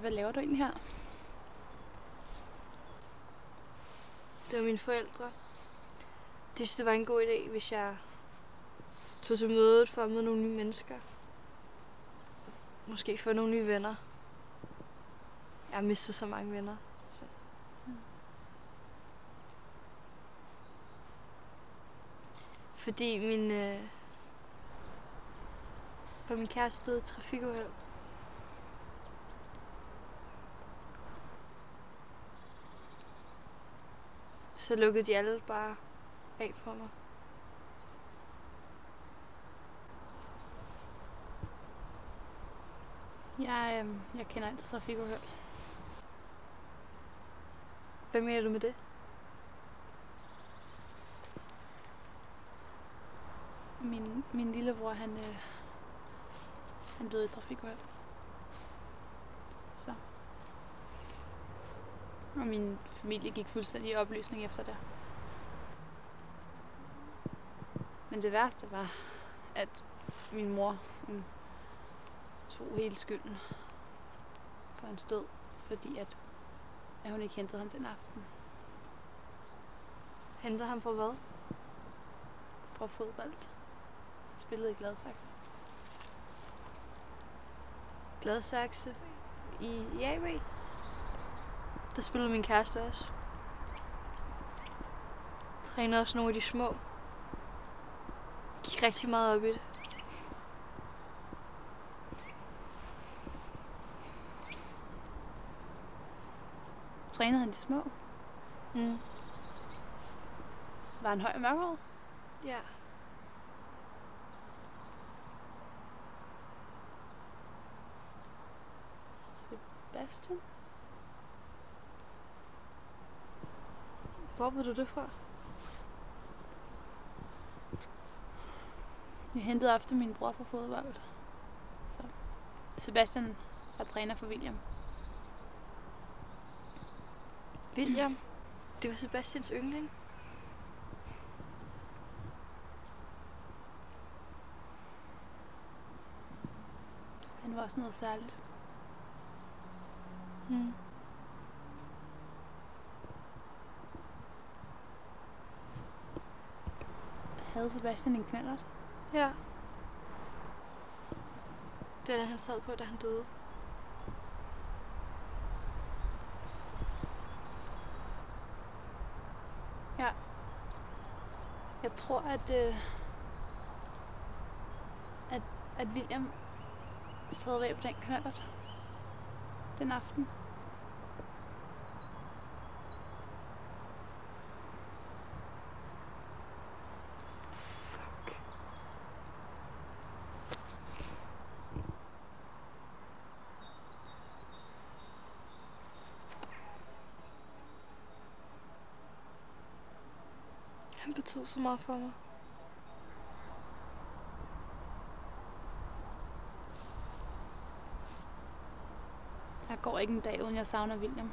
Hvad laver du egentlig her? Det var mine forældre. De synes, det var en god idé, hvis jeg tog til mødet for at møde nogle nye mennesker. Måske få nogle nye venner. Jeg har mistet så mange venner. Så. Fordi min kæreste døde i trafikuheld. Så lukkede de alle bare af for mig. Jeg kender ikke trafikuheld. Hvad mener du med det? Min lillebror, han døde i trafikuheld. Så. Og min familie gik fuldstændig i opløsning efter det. Men det værste var, at min mor tog hele skylden for hans død, fordi at hun ikke hentede ham den aften. Hentede ham fra hvad? Fra fodbold. Han spillede i Gladsaxe. Gladsaxe i AB. Der spillede min kæreste også. Trænede også nogle af de små. Gik rigtig meget op i det. Trænede han de små? Mm. Var han høj og mørkhåret? Ja. Sebastian? Hvor ved du det fra? Jeg hentede ofte min bror fra fodbold. Så Sebastian var træner for William. William? Det var Sebastians yndling. Han var også noget særligt. Mm. Havde Sebastian en knallert? Ja. Det er den, han sad på, da han døde. Ja. Jeg tror, at William sad ved på den knallert den aften. Han betød så meget for mig. Der går ikke en dag, uden jeg savner William.